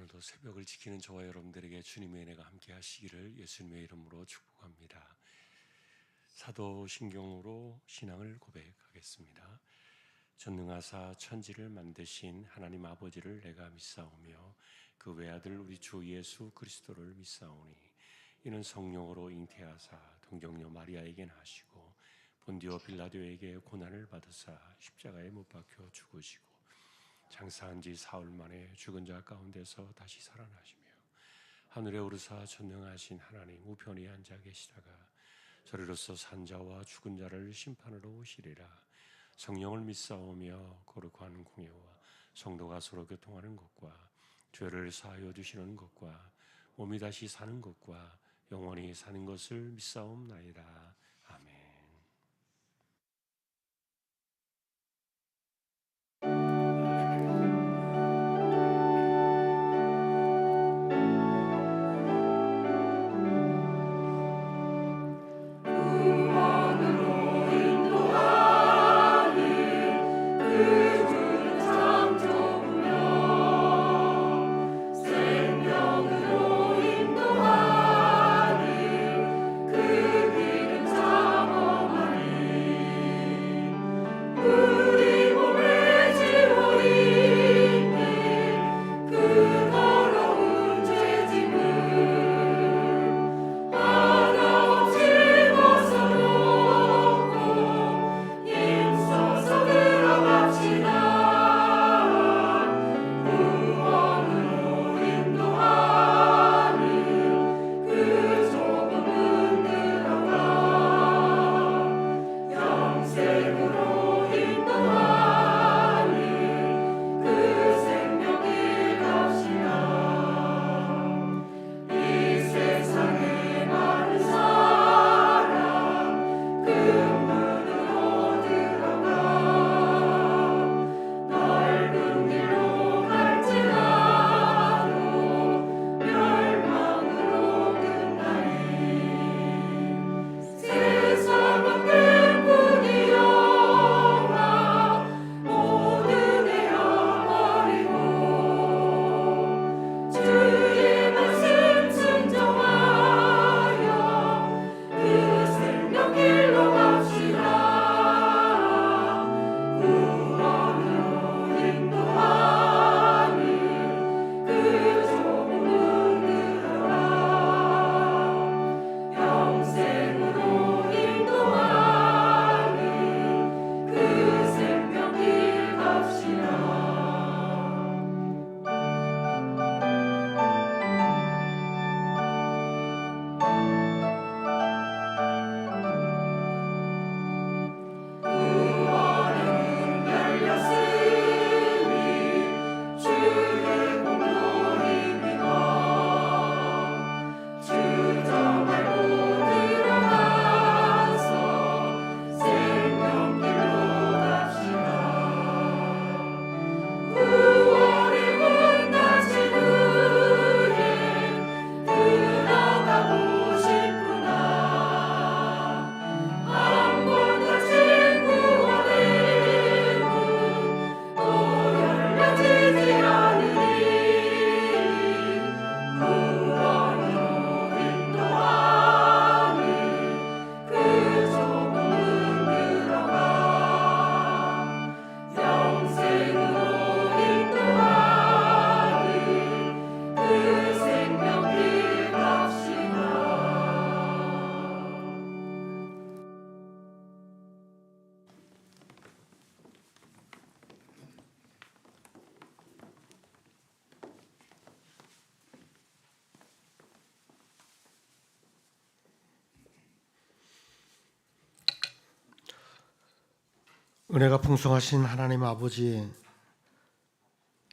오늘도 새벽을 지키는 저와 여러분들에게 주님의 은혜가 함께 하시기를 예수님의 이름으로 축복합니다. 사도신경으로 신앙을 고백하겠습니다. 전능하사 천지를 만드신 하나님 아버지를 내가 믿사오며 그 외아들 우리 주 예수 그리스도를 믿사오니 이는 성령으로 잉태하사 동정녀 마리아에게 나시고 본디오 빌라도에게 고난을 받으사 십자가에 못 박혀 죽으시고 장사한 지 사흘 만에 죽은 자 가운데서 다시 살아나시며 하늘에 오르사 전능하신 하나님 우편에 앉아 계시다가 저리로서 산자와 죽은 자를 심판으로 오시리라. 성령을 믿사오며 거룩한 공예와 성도가 서로 교통하는 것과 죄를 사하여 주시는 것과 몸이 다시 사는 것과 영원히 사는 것을 믿사옵나이다. 아멘. 은혜가 풍성하신 하나님 아버지,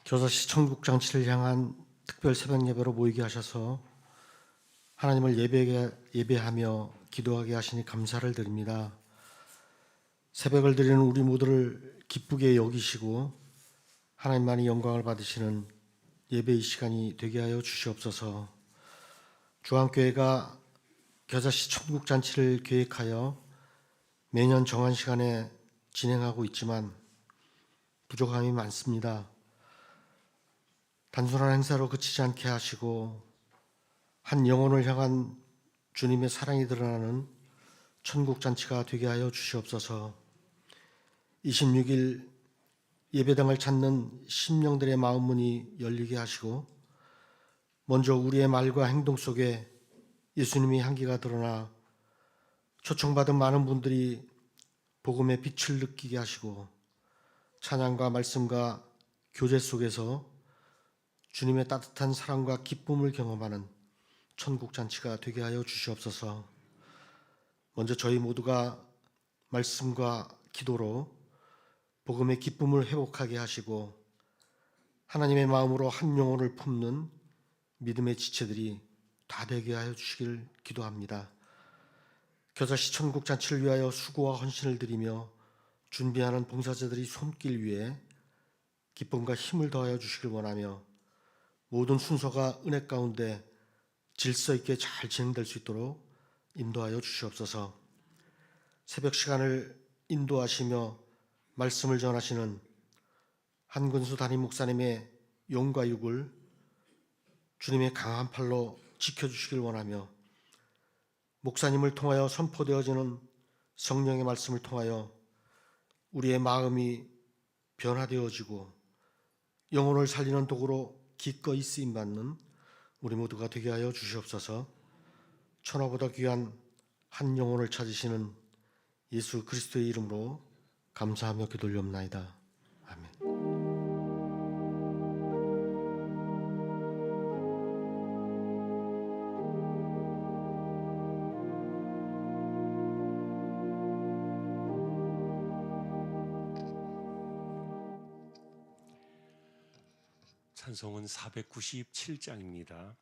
교사시 천국장치를 향한 특별 새벽 예배로 모이게 하셔서 하나님을 예배하며 기도하게 하시니 감사를 드립니다. 새벽을 드리는 우리 모두를 기쁘게 여기시고 하나님만이 영광을 받으시는 예배의 시간이 되게 하여 주시옵소서. 중앙교회가 교사시 천국잔치를 계획하여 매년 정한 시간에 진행하고 있지만 부족함이 많습니다. 단순한 행사로 그치지 않게 하시고 한 영혼을 향한 주님의 사랑이 드러나는 천국 잔치가 되게 하여 주시옵소서. 26일 예배당을 찾는 심령들의 마음 문이 열리게 하시고 먼저 우리의 말과 행동 속에 예수님의 향기가 드러나 초청받은 많은 분들이 복음의 빛을 느끼게 하시고 찬양과 말씀과 교제 속에서 주님의 따뜻한 사랑과 기쁨을 경험하는 천국 잔치가 되게 하여 주시옵소서. 먼저 저희 모두가 말씀과 기도로 복음의 기쁨을 회복하게 하시고 하나님의 마음으로 한 영혼을 품는 믿음의 지체들이 다 되게 하여 주시길 기도합니다. 겨자씨 천국 잔치를 위하여 수고와 헌신을 드리며 준비하는 봉사자들이 손길 위에 기쁨과 힘을 더하여 주시길 원하며 모든 순서가 은혜 가운데 질서 있게 잘 진행될 수 있도록 인도하여 주시옵소서. 새벽 시간을 인도하시며 말씀을 전하시는 한근수 담임 목사님의 영과 육을 주님의 강한 팔로 지켜주시길 원하며 목사님을 통하여 선포되어지는 성령의 말씀을 통하여 우리의 마음이 변화되어지고 영혼을 살리는 도구로 기꺼이 쓰임받는 우리 모두가 되게 하여 주시옵소서. 천하보다 귀한 한 영혼을 찾으시는 예수 그리스도의 이름으로 감사하며 기도올리옵나이다. 아멘. 찬송은 497장입니다.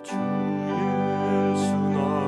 주 예수 나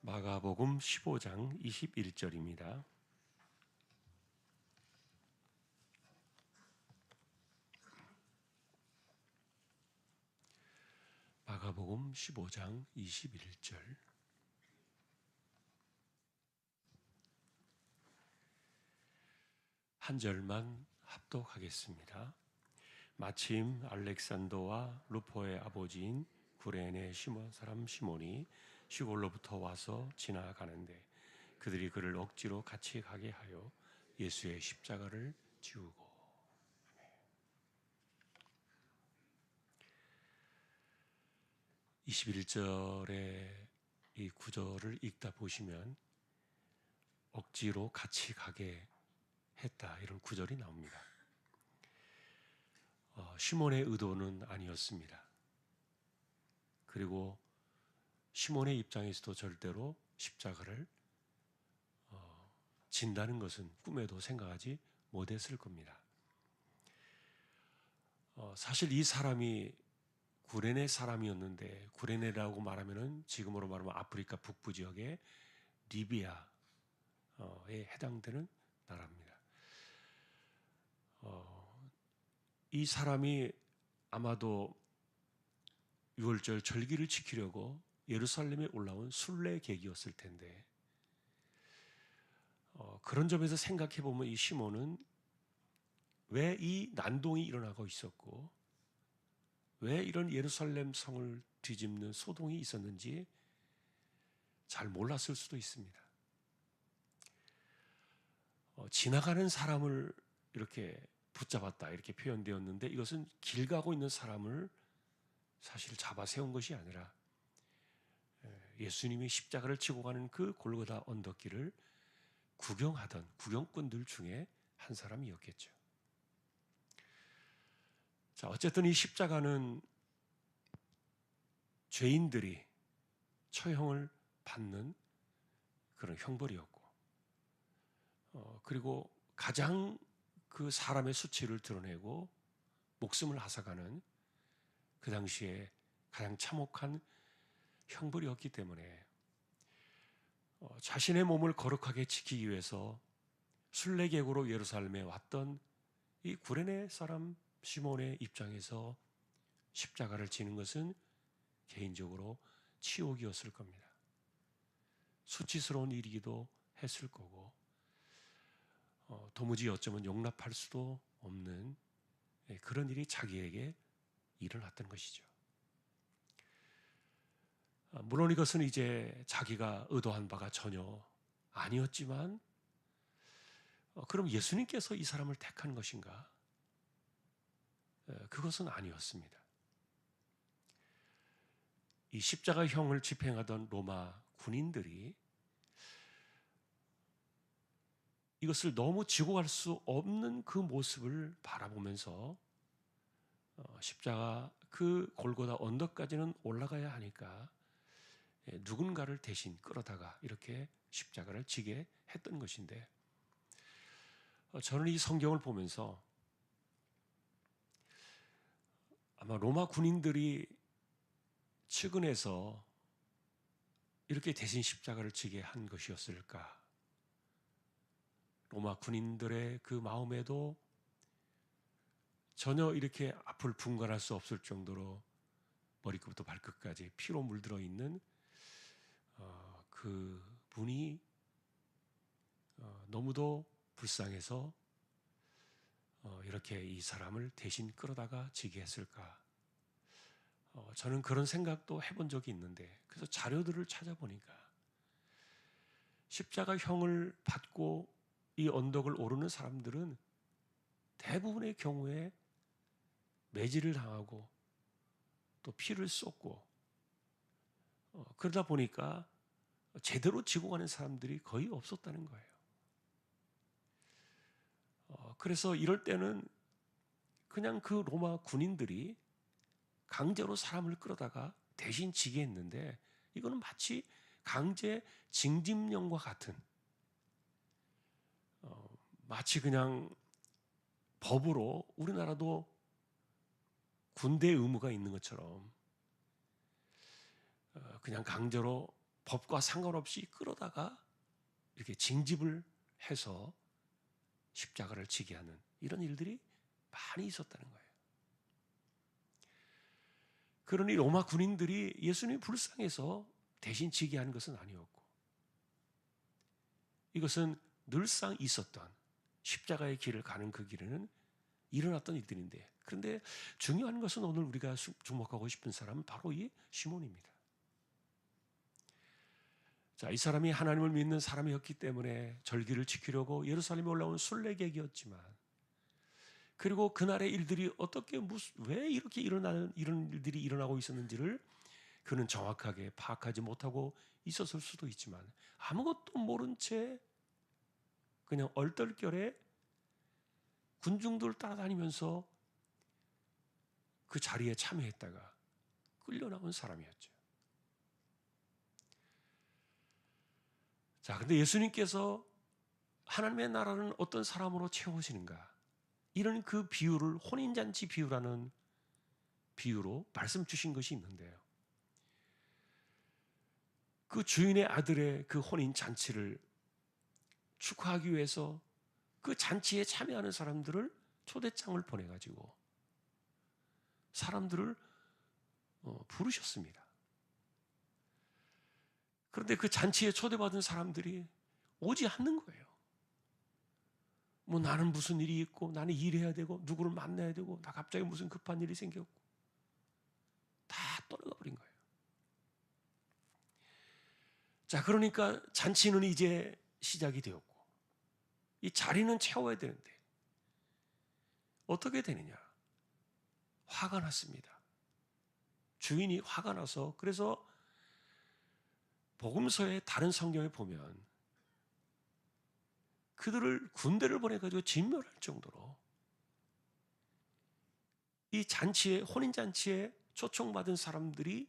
마가복음 15장 21절입니다. 마가복음 15장 21절. 한 절만 합독하겠습니다. 마침 알렉산더와 루포의 아버지인 구레네 사람 시몬이 시골로부터 와서 지나가는데 그들이 그를 억지로 같이 가게 하여 예수의 십자가를 지우고. 21절의 이 구절을 읽다 보시면 억지로 같이 가게 했다, 이런 구절이 나옵니다. 시몬의 의도는 아니었습니다. 그리고 시몬의 입장에서도 절대로 십자가를 진다는 것은 꿈에도 생각하지 못했을 겁니다. 사실 이 사람이 구레네 사람이었는데, 구레네라고 말하면은 지금으로 말하면 아프리카 북부 지역의 리비아에 해당되는 나라입니다. 이 사람이 아마도 유월절 절기를 지키려고 예루살렘에 올라온 순례객이었을 텐데, 그런 점에서 생각해 보면 이 시몬은 왜 이 난동이 일어나고 있었고 왜 이런 예루살렘 성을 뒤집는 소동이 있었는지 잘 몰랐을 수도 있습니다. 지나가는 사람을 이렇게 붙잡았다, 이렇게 표현되었는데, 이것은 길 가고 있는 사람을 사실 잡아 세운 것이 아니라 예수님이 십자가를 지고 가는 그 골고다 언덕길을 구경하던 구경꾼들 중에 한 사람이었겠죠. 자, 어쨌든 이 십자가는 죄인들이 처형을 받는 그런 형벌이었고, 그리고 가장 그 사람의 수치를 드러내고 목숨을 앗아가는 그 당시에 가장 참혹한 형벌이었기 때문에 자신의 몸을 거룩하게 지키기 위해서 순례객으로 예루살렘에 왔던 이 구레네 사람 시몬의 입장에서 십자가를 지는 것은 개인적으로 치욕이었을 겁니다. 수치스러운 일이기도 했을 거고, 도무지 어쩌면 용납할 수도 없는 그런 일이 자기에게 일어났던 것이죠. 물론 이것은 이제 자기가 의도한 바가 전혀 아니었지만, 그럼 예수님께서 이 사람을 택한 것인가? 그것은 아니었습니다. 이 십자가형을 집행하던 로마 군인들이 이것을 너무 지고 갈 수 없는 그 모습을 바라보면서 십자가 그 골고다 언덕까지는 올라가야 하니까 누군가를 대신 끌어다가 이렇게 십자가를 지게 했던 것인데, 저는 이 성경을 보면서 아마 로마 군인들이 측은해서 이렇게 대신 십자가를 지게 한 것이었을까? 로마 군인들의 그 마음에도 전혀 이렇게 앞을 분간할 수 없을 정도로 머리끝부터 발끝까지 피로 물들어 있는 그 분이 너무도 불쌍해서 이렇게 이 사람을 대신 끌어다가 지게 했을까? 저는 그런 생각도 해본 적이 있는데, 그래서 자료들을 찾아보니까 십자가형을 받고 이 언덕을 오르는 사람들은 대부분의 경우에 매질을 당하고 또 피를 쏟고, 그러다 보니까 제대로 지고 가는 사람들이 거의 없었다는 거예요. 그래서 이럴 때는 그냥 그 로마 군인들이 강제로 사람을 끌어다가 대신 지게 했는데, 이거는 마치 강제 징집령과 같은, 마치 그냥 법으로 우리나라도 군대 의무가 있는 것처럼 그냥 강제로 법과 상관없이 끌어다가 이렇게 징집을 해서 십자가를 지게 하는 이런 일들이 많이 있었다는 거예요. 그러니 로마 군인들이 예수님이 불쌍해서 대신 지게 하는 것은 아니었고, 이것은 늘상 있었던 십자가의 길을 가는 그 길에는 일어났던 일들인데, 그런데 중요한 것은 오늘 우리가 주목하고 싶은 사람은 바로 이 시몬입니다. 자, 이 사람이 하나님을 믿는 사람이었기 때문에 절기를 지키려고 예루살렘에 올라온 순례객이었지만, 그리고 그날의 일들이 왜 이렇게 이런 일들이 일어나고 있었는지를 그는 정확하게 파악하지 못하고 있었을 수도 있지만, 아무것도 모른 채 그냥 얼떨결에 군중들 따라다니면서 그 자리에 참여했다가 끌려나온 사람이었죠. 자, 근데 예수님께서 하나님의 나라는 어떤 사람으로 채워지는가, 이런 그 비유를 혼인잔치 비유라는 비유로 말씀 주신 것이 있는데요. 그 주인의 아들의 그 혼인잔치를 축하하기 위해서 그 잔치에 참여하는 사람들을 초대장을 보내가지고 사람들을 부르셨습니다. 그런데 그 잔치에 초대받은 사람들이 오지 않는 거예요. 뭐 나는 무슨 일이 있고, 나는 일해야 되고, 누구를 만나야 되고, 나 갑자기 무슨 급한 일이 생겼고, 다 떠나가 버린 거예요. 자, 그러니까 잔치는 이제 시작이 되었고, 이 자리는 채워야 되는데 어떻게 되느냐? 화가 났습니다. 주인이 화가 나서, 그래서 복음서의 다른 성경에 보면 그들을 군대를 보내가지고 진멸할 정도로 이 잔치에, 혼인잔치에 초청받은 사람들이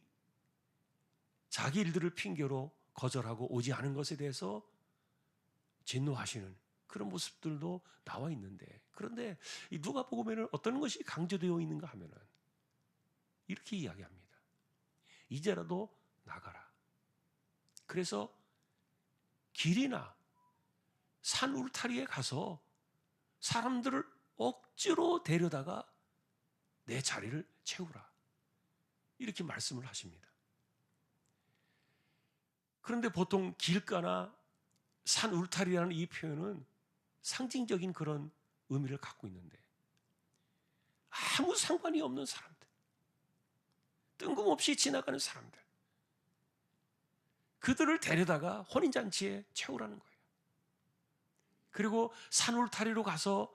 자기 일들을 핑계로 거절하고 오지 않은 것에 대해서 진노하시는 그런 모습들도 나와 있는데, 그런데 이 누가복음에는 어떤 것이 강조되어 있는가 하면은 이렇게 이야기합니다. 이제라도 나가라. 그래서 길이나 산 울타리에 가서 사람들을 억지로 데려다가 내 자리를 채우라. 이렇게 말씀을 하십니다. 그런데 보통 길가나 산 울타리라는 이 표현은 상징적인 그런 의미를 갖고 있는데, 아무 상관이 없는 사람들, 뜬금없이 지나가는 사람들, 그들을 데려다가 혼인잔치에 채우라는 거예요. 그리고 산 울타리로 가서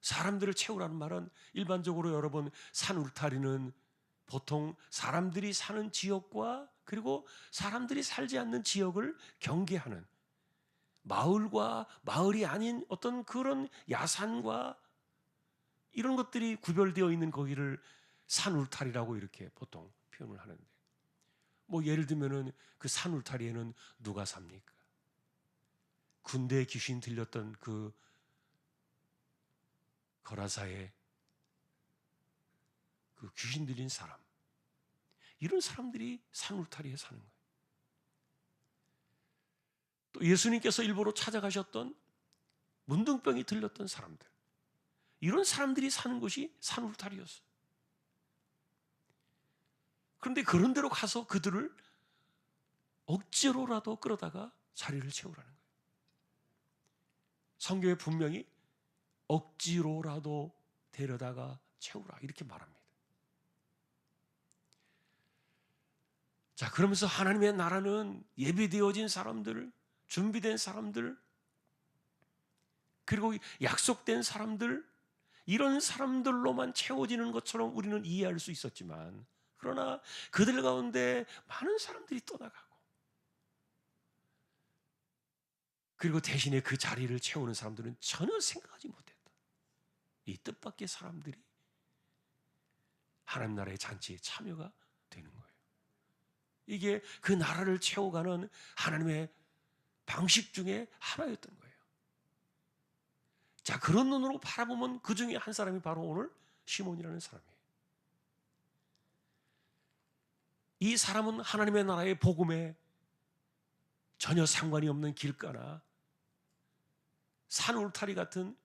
사람들을 채우라는 말은, 일반적으로 여러분 산 울타리는 보통 사람들이 사는 지역과 그리고 사람들이 살지 않는 지역을 경계하는, 마을과 마을이 아닌 어떤 그런 야산과 이런 것들이 구별되어 있는 거기를 산 울타리라고 이렇게 보통 표현을 하는데, 뭐 예를 들면은 그 산 울타리에는 누가 삽니까? 군대에 귀신 들렸던 그 거라사의 그 귀신 들린 사람, 이런 사람들이 산 울타리에 사는 거예요. 또 예수님께서 일부러 찾아가셨던 문둥병이 들렸던 사람들, 이런 사람들이 사는 곳이 산 울타리였어요. 그런데 그런 데로 가서 그들을 억지로라도 끌어다가 자리를 채우라는 거예요. 성경에 분명히 억지로라도 데려다가 채우라 이렇게 말합니다. 자, 그러면서 하나님의 나라는 예비되어진 사람들, 준비된 사람들, 그리고 약속된 사람들, 이런 사람들로만 채워지는 것처럼 우리는 이해할 수 있었지만, 그러나 그들 가운데 많은 사람들이 떠나가고, 그리고 대신에 그 자리를 채우는 사람들은 전혀 생각하지 못했다. 이 뜻밖의 사람들이 하나님 나라의 잔치에 참여가 되는 거예요. 이게 그 나라를 채워가는 하나님의 방식 중에 하나였던 거예요. 자, 그런 눈으로 바라보면 그 중에 한 사람이 바로 오늘 시몬이라는 사람이에요. 이 사람은 하나님의 나라의 복음에 전혀 상관이 없는 길가나 산 울타리 같은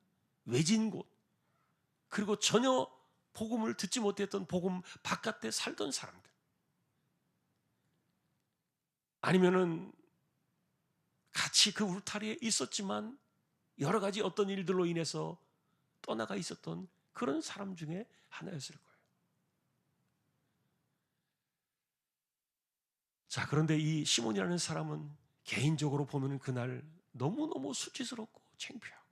외진 곳, 그리고 전혀 복음을 듣지 못했던 복음 바깥에 살던 사람들, 아니면은 같이 그 울타리에 있었지만 여러 가지 어떤 일들로 인해서 떠나가 있었던 그런 사람 중에 하나였을 거예요. 자, 그런데 이 시몬이라는 사람은 개인적으로 보면 그날 너무너무 수치스럽고 창피하고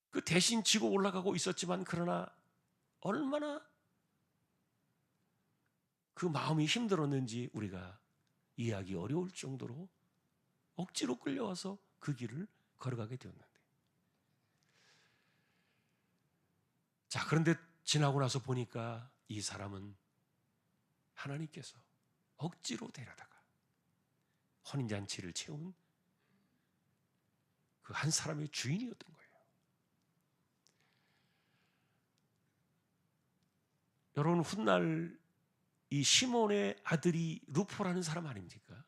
그 대신 지고 올라가고 있었지만, 그러나 얼마나 그 마음이 힘들었는지 우리가 이해하기 어려울 정도로 억지로 끌려와서 그 길을 걸어가게 되었는데, 자, 그런데 지나고 나서 보니까 이 사람은 하나님께서 억지로 데려다가 혼인잔치를 채운 그 한 사람의 주인이었던 거예요. 여러분, 훗날 이 시몬의 아들이 루포라는 사람 아닙니까?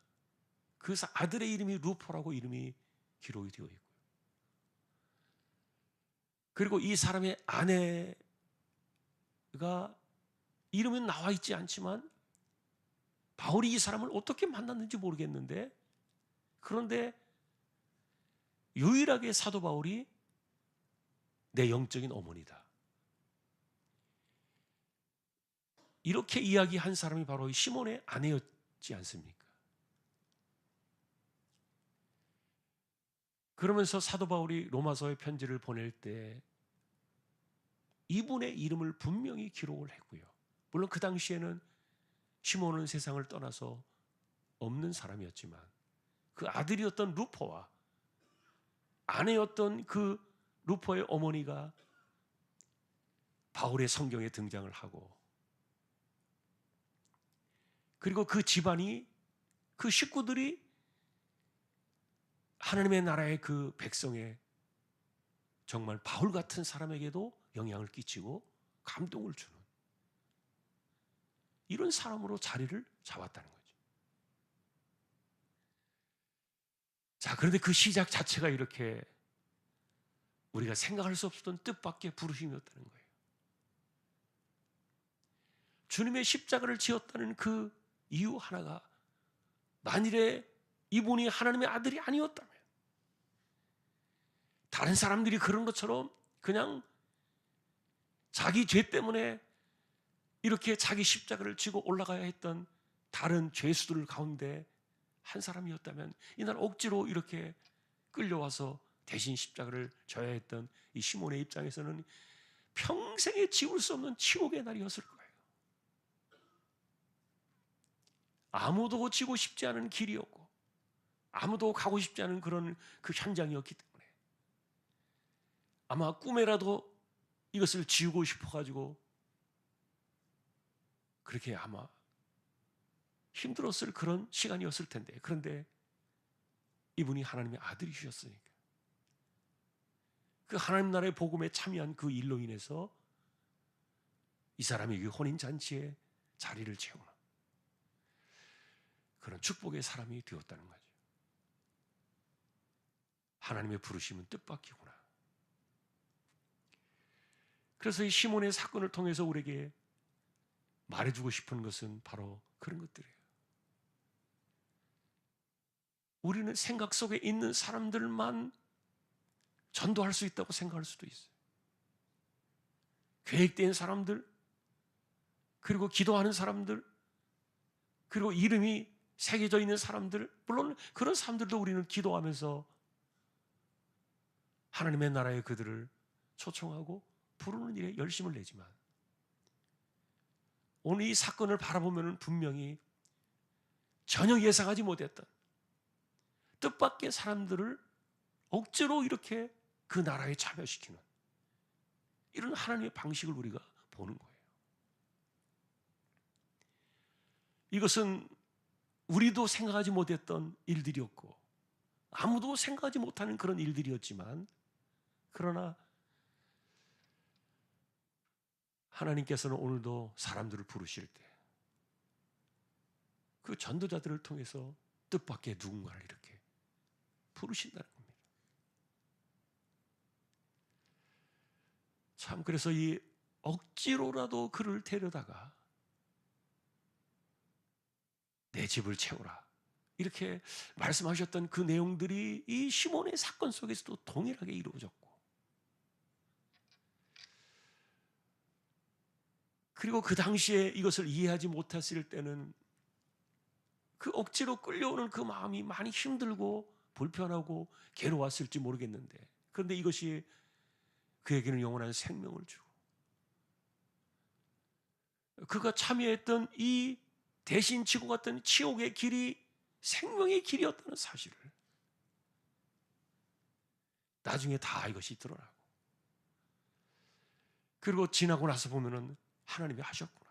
그 아들의 이름이 루포라고 이름이 기록이 되어 있고요. 그리고 이 사람의 아내가 이름은 나와 있지 않지만 바울이 이 사람을 어떻게 만났는지 모르겠는데, 그런데 유일하게 사도 바울이 내 영적인 어머니다, 이렇게 이야기한 사람이 바로 이 시몬의 아내였지 않습니까? 그러면서 사도 바울이 로마서의 편지를 보낼 때 이분의 이름을 분명히 기록을 했고요. 물론 그 당시에는 시몬은 세상을 떠나서 없는 사람이었지만 그 아들이었던 루포와 아내였던 그 루포의 어머니가 바울의 성경에 등장을 하고, 그리고 그 집안이, 그 식구들이 하나님의 나라의 그 백성에 정말 바울 같은 사람에게도 영향을 끼치고 감동을 주는 이런 사람으로 자리를 잡았다는 거죠. 자, 그런데 그 시작 자체가 이렇게 우리가 생각할 수 없었던 뜻밖의 부르심이었다는 거예요. 주님의 십자가를 지었다는 그 이유 하나가, 만일에 이분이 하나님의 아들이 아니었다면, 다른 사람들이 그런 것처럼 그냥 자기 죄 때문에 이렇게 자기 십자가를 지고 올라가야 했던 다른 죄수들 가운데 한 사람이었다면, 이날 억지로 이렇게 끌려와서 대신 십자가를 져야 했던 이 시몬의 입장에서는 평생에 지울 수 없는 치욕의 날이었을 거예요. 아무도 지고 싶지 않은 길이었고 아무도 가고 싶지 않은 그런 그 현장이었기 때문에 아마 꿈에라도 이것을 지우고 싶어가지고 그렇게 아마 힘들었을 그런 시간이었을 텐데, 그런데 이분이 하나님의 아들이셨으니까 그 하나님 나라의 복음에 참여한 그 일로 인해서 이 사람이 그 혼인잔치에 자리를 채우는 그런 축복의 사람이 되었다는 거죠. 하나님의 부르심은 뜻밖이구나. 그래서 이 시몬의 사건을 통해서 우리에게 말해주고 싶은 것은 바로 그런 것들이에요. 우리는 생각 속에 있는 사람들만 전도할 수 있다고 생각할 수도 있어요. 계획된 사람들, 그리고 기도하는 사람들, 그리고 이름이 새겨져 있는 사람들, 물론 그런 사람들도 우리는 기도하면서 하나님의 나라에 그들을 초청하고 부르는 일에 열심을 내지만, 오늘 이 사건을 바라보면 분명히 전혀 예상하지 못했던 뜻밖의 사람들을 억지로 이렇게 그 나라에 참여시키는 이런 하나님의 방식을 우리가 보는 거예요. 이것은 우리도 생각하지 못했던 일들이었고 아무도 생각하지 못하는 그런 일들이었지만, 그러나 하나님께서는 오늘도 사람들을 부르실 때 그 전도자들을 통해서 뜻밖의 누군가를 이렇게 부르신다는 겁니다. 참, 그래서 이 억지로라도 그를 데려다가 내 집을 채우라 이렇게 말씀하셨던 그 내용들이 이 시몬의 사건 속에서도 동일하게 이루어졌고, 그리고 그 당시에 이것을 이해하지 못했을 때는 그 억지로 끌려오는 그 마음이 많이 힘들고 불편하고 괴로웠을지 모르겠는데, 그런데 이것이 그에게는 영원한 생명을 주고, 그가 참여했던 이 대신 지고 갔던 지옥의 길이 생명의 길이었다는 사실을 나중에 다 이것이 드러나고, 그리고 지나고 나서 보면은 하나님이 하셨구나.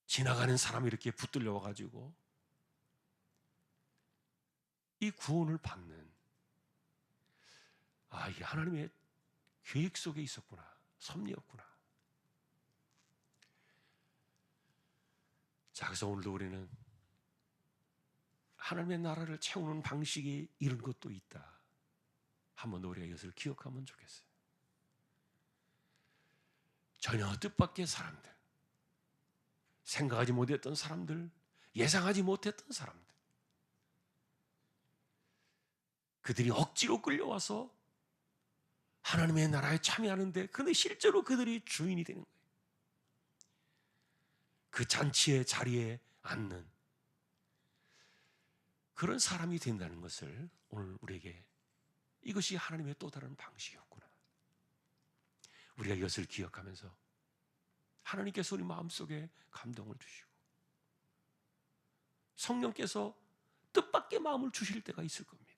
지나가는 사람이 이렇게 붙들려 와가지고 이 구원을 받는, 이게 하나님의 계획 속에 있었구나, 섭리였구나. 자, 그래서 오늘도 우리는 하나님의 나라를 채우는 방식이 이런 것도 있다. 한 번 더 우리가 이것을 기억하면 좋겠어요. 전혀 뜻밖의 사람들, 생각하지 못했던 사람들, 예상하지 못했던 사람들, 그들이 억지로 끌려와서 하나님의 나라에 참여하는데, 그런데 실제로 그들이 주인이 되는 거예요. 그 잔치의 자리에 앉는 그런 사람이 된다는 것을 오늘 우리에게, 이것이 하나님의 또 다른 방식이었구나. 우리가 이것을 기억하면서 하나님께서 우리 마음속에 감동을 주시고 성령께서 뜻밖의 마음을 주실 때가 있을 겁니다.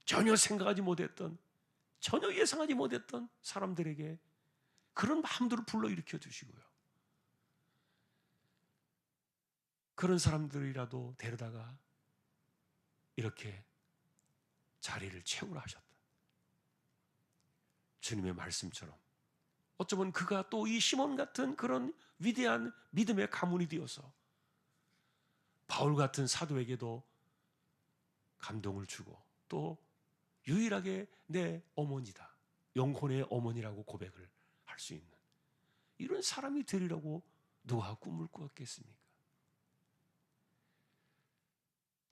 전혀 생각하지 못했던, 전혀 예상하지 못했던 사람들에게 그런 마음들을 불러일으켜 주시고요, 그런 사람들이라도 데려다가 이렇게 자리를 채우라 하셨다. 주님의 말씀처럼 어쩌면 그가 또 이 시몬 같은 그런 위대한 믿음의 가문이 되어서 바울 같은 사도에게도 감동을 주고, 또 유일하게 내 어머니다, 영혼의 어머니라고 고백을 할 수 있는 이런 사람이 되리라고 누가 꿈을 꾸었겠습니까?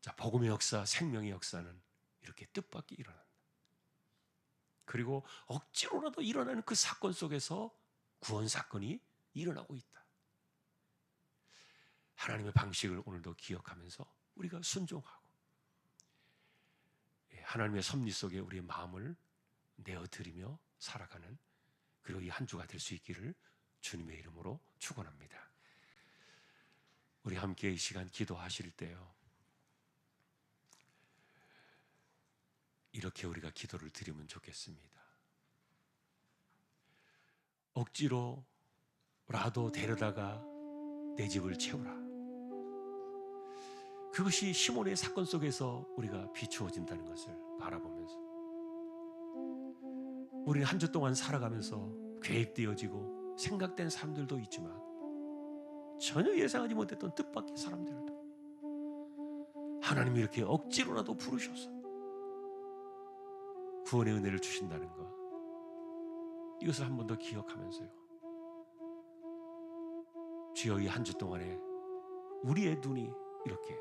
자, 복음의 역사, 생명의 역사는 이렇게 뜻밖의 일어난다. 그리고 억지로라도 일어나는 그 사건 속에서 구원 사건이 일어나고 있다. 하나님의 방식을 오늘도 기억하면서 우리가 순종하고 하나님의 섭리 속에 우리의 마음을 내어드리며 살아가는, 그리고 이 한 주가 될 수 있기를 주님의 이름으로 축원합니다. 우리 함께 이 시간 기도하실 때요, 이렇게 우리가 기도를 드리면 좋겠습니다. 억지로라도 데려다가 내 집을 채우라. 그것이 시몬의 사건 속에서 우리가 비추어진다는 것을 바라보면서 우리는 한 주 동안 살아가면서 계획되어지고 생각된 사람들도 있지만 전혀 예상하지 못했던 뜻밖의 사람들도 하나님이 이렇게 억지로라도 부르셔서 구원의 은혜를 주신다는 것, 이것을 한 번 더 기억하면서요, 주여 이 한 주 동안에 우리의 눈이 이렇게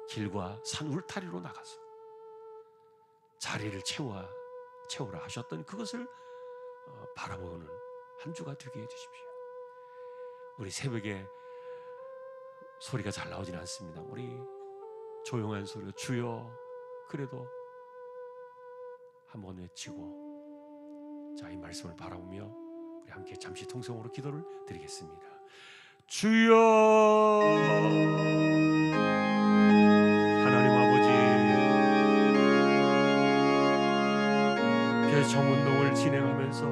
길과 산 울타리로 나가서 자리를 채우라 하셨던 그것을 바라보는 한 주가 되게 해주십시오. 우리 새벽에 소리가 잘 나오진 않습니다. 우리 조용한 소리로 주여 그래도 한번 외치고, 자, 이 말씀을 바라보며 우리 함께 잠시 통성으로 기도를 드리겠습니다. 주여, 하나님 아버지, 개정운동을 진행하면서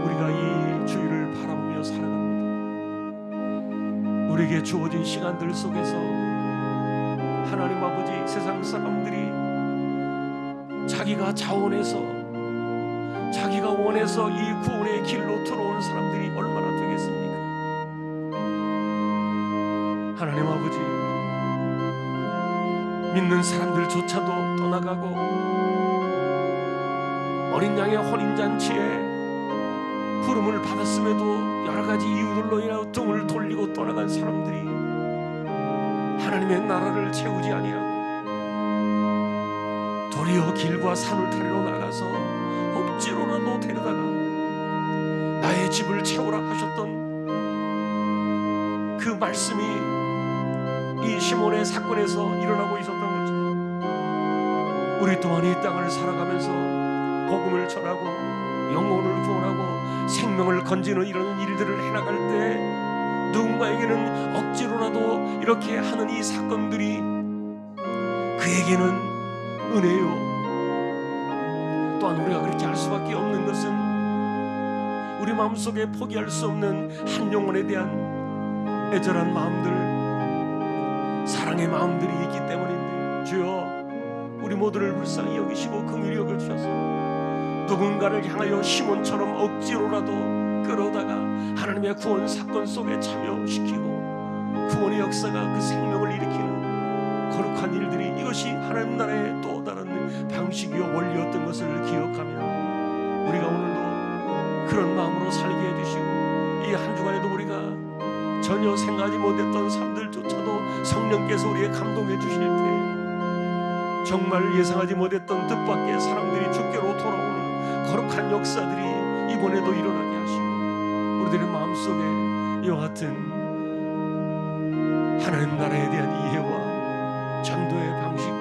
우리가 이 주일을 바라보며 살아갑니다. 우리에게 주어진 시간들 속에서 하나님 아버지, 세상 사람들이 자기가 자원해서, 자기가 원해서 이 구원의 길로 들어오는 사람들이 얼마나 되겠습니까? 하나님 아버지, 믿는 사람들조차도 떠나가고 어린 양의 혼인잔치에 부름을 받았음에도 여러 가지 이유들로 인하여 등을 돌리고 떠나간 사람들이 하나님의 나라를 채우지 아니하고 도리어 길과 산을 타리러 나가서 억지로라도 데려다가 나의 집을 채우라 하셨던 그 말씀이 이 시몬의 사건에서 일어나고 있었던 것처럼 우리 또한 이 땅을 살아가면서 복음을 전하고 영혼을 구원하고 생명을 건지는 이런 일들을 해나갈 때 누군가에게는 억지로라도 이렇게 하는 이 사건들이 그에게는 은혜요. 또한 우리가 그렇게 할 수밖에 없는 것은 우리 마음속에 포기할 수 없는 한 영혼에 대한 애절한 마음들, 사랑의 마음들이 있기 때문인데, 주여 우리 모두를 불쌍히 여기시고 긍휼히 여겨주셔서 누군가를 향하여 시몬처럼 억지로라도 끌어다가 하나님의 구원 사건 속에 참여시키고 구원의 역사가 그 생명을 일으키는 거룩한 일들이, 이것이 하나님 나라의 또 다른 방식이요 원리였던 것을 기억하며 우리가 오늘도 그런 마음으로 살게 해주시고 이 한 주간에도 우리가 전혀 생각하지 못했던 삶들조차도 성령께서 우리의 감동해 주실 때 정말 예상하지 못했던 뜻밖의 사람들이 주께로 돌아오는 거룩한 역사들이 이번에도 일어나게 하시고 우리들의 마음속에 이와 같은 하나님 나라에 대한 이해와 전도의 방식과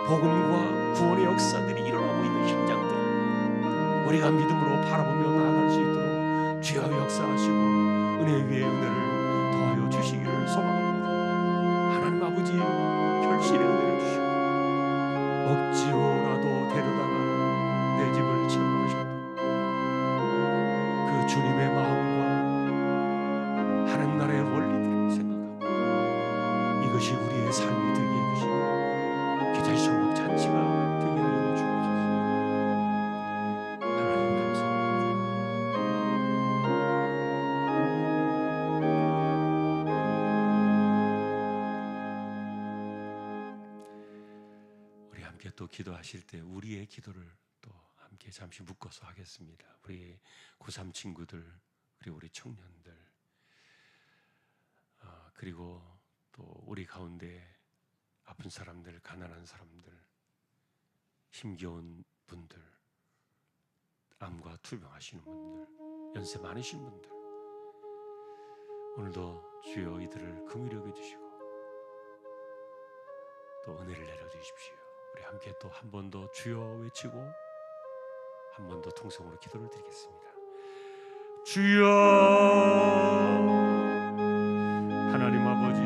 복음과 구원의 역사들이 일어나고 있는 현장들을 우리가 믿음으로 바라보며 나아갈 수 있도록 주여 역사하시고 은혜 위에 은혜를 더하여 주시기를 소망합니다. 하나님 아버지 결실의 은혜를 주시고 억지로라도 데려다가 내 집을 채우라 하셨다. 그 주님의 마음과 하나님 나라의 원리들을 생각하고 이것이 우리의 삶이 되게 해주시고 기다리 천국 잔치가 되게 하여 주옵소서. 하나님 감사합니다. 우리 함께 또 기도하실 때 우리의 기도를 또 함께 잠시 묶어서 하겠습니다. 우리 고3 친구들, 그리고 우리 청년들, 그리고 또 우리 가운데 아픈 사람들, 가난한 사람들, 힘겨운 분들, 암과 투병하시는 분들, 연세 많으신 분들, 오늘도 주여 이들을 긍휼히 여겨주시고 또 은혜를 내려주십시오. 우리 함께 또 한 번 더 주여 외치고 한 번 더 통성으로 기도를 드리겠습니다. 주여, 하나님 아버지,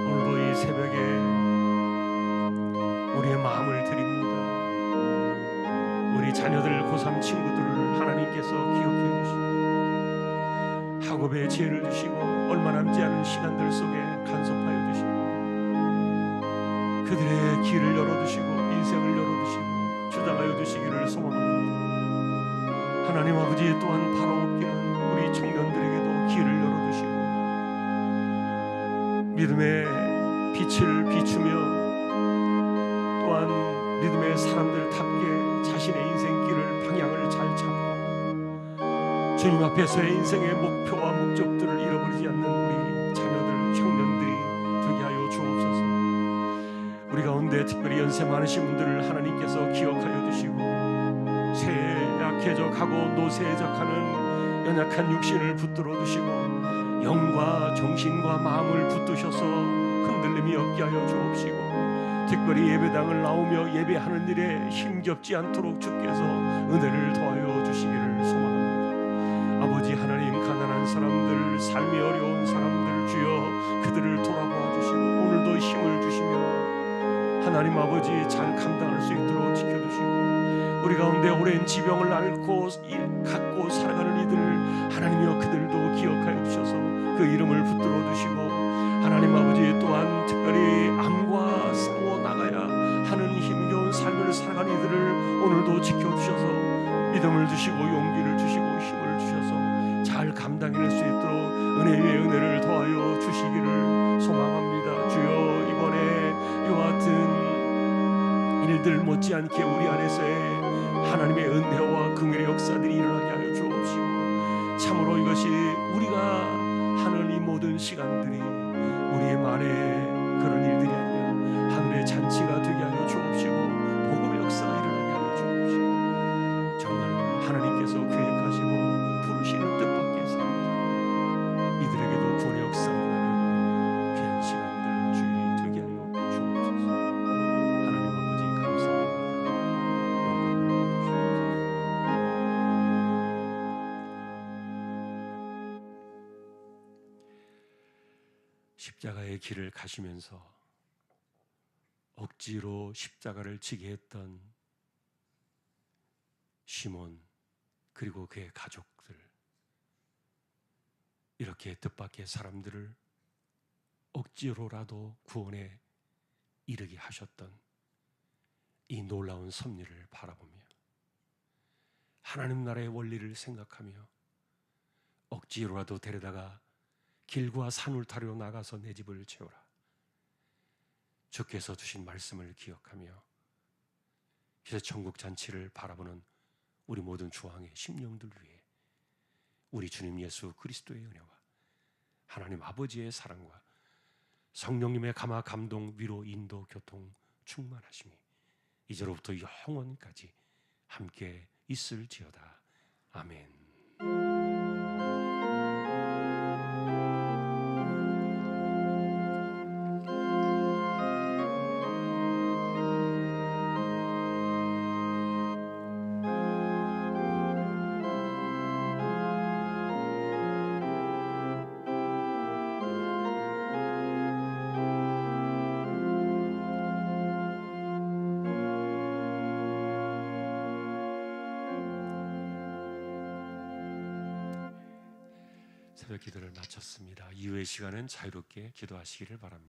오늘도 이 새벽에 우리의 마음을 드립니다. 우리 자녀들, 고3 친구들을 하나님께서 기억해 주시고 학업의 지혜를 주시고 얼마 남지 않은 시간들 속에 간섭하여 주시고 그들의 길을 열어주시고 인생을 열어주시고 주장하여 주시기를 소망합니다. 하나님 아버지, 또한 바라옵기는 우리 청년들에게도 길을 열어주시고 믿음의 빛을 비추며 또한 믿음의 사람들답게 자신의 인생길을 방향을 잘 잡고 주님 앞에서의 인생의 목표와 목적들을 잃어버리지 않는 우리 자녀들, 청년들이 되게 하여 주옵소서. 우리 가운데 특별히 연세 많으신 분들을 하나님께서 기억하여 주시고 쇠에 약해져 가고 노쇠에 적하는 연약한 육신을 붙들어 주시고 영과 정신과 마음을 붙드셔서 흔들림이 없게 하여 주옵시고 특별히 예배당을 나오며 예배하는 일에 힘겹지 않도록 주께서 은혜를 더하여 주시기를 소망합니다. 아버지 하나님, 가난한 사람들, 삶이 어려운 사람들 주여 그들을 돌아보아 주시고 오늘도 힘을 주시며 하나님 아버지 잘 감당할 수 있도록 지켜주시고 우리 가운데 오랜 지병을 앓고 갖고 살아가는 이들 하나님이여 그들도 기억하여 주셔서 그 이름을 붙들어 주시고 하나님 아버지 또한 특별히 암과 싸워 나가야 하는 힘겨운 삶을 살아가는 이들을 오늘도 지켜주셔서 믿음을 주시고 용기를 주시고 힘을 주셔서 잘 감당해낼 수 있도록 은혜 위에 이들 못지않게 우리 안에서의 하나님의 은혜와 긍휼의 역사들이 일어나게 하여 주옵시고, 참으로 이것이 우리가 하는 이 모든 시간들이 우리의 만의 그런 일들이 아니라 하늘의 잔치가 되게 하여 주옵시고, 복음의 역사가 일어나게 하여 주옵시고, 정말 하나님께서 계획하시고 부르시는 뜻밖의 사람들, 이들에게도 구원의 역사가 일어나는 귀한 시간들 주일이 되게 하여 주옵소서. 하나님 아버지 감사합니다. 영광을 받으시옵소서. 십자가의 길을 가시면서 억지로 십자가를 지게 했던 시몬 그리고 그의 가족들, 이렇게 뜻밖의 사람들을 억지로라도 구원에 이르게 하셨던 이 놀라운 섭리를 바라보며 하나님 나라의 원리를 생각하며 억지로라도 데려다가 길과 산울타리로 나가서 내 집을 채우라, 주께서 주신 말씀을 기억하며 그래서 천국 잔치를 바라보는 우리 모든 주왕의 심령들 위해 우리 주님 예수 그리스도의 은혜와 하나님 아버지의 사랑과 성령님의 감화 감동 위로 인도 교통 충만하심이 이제로부터 영원까지 함께 있을지어다. 아멘. 새벽 기도를 마쳤습니다. 이후의 시간은 자유롭게 기도하시기를 바랍니다.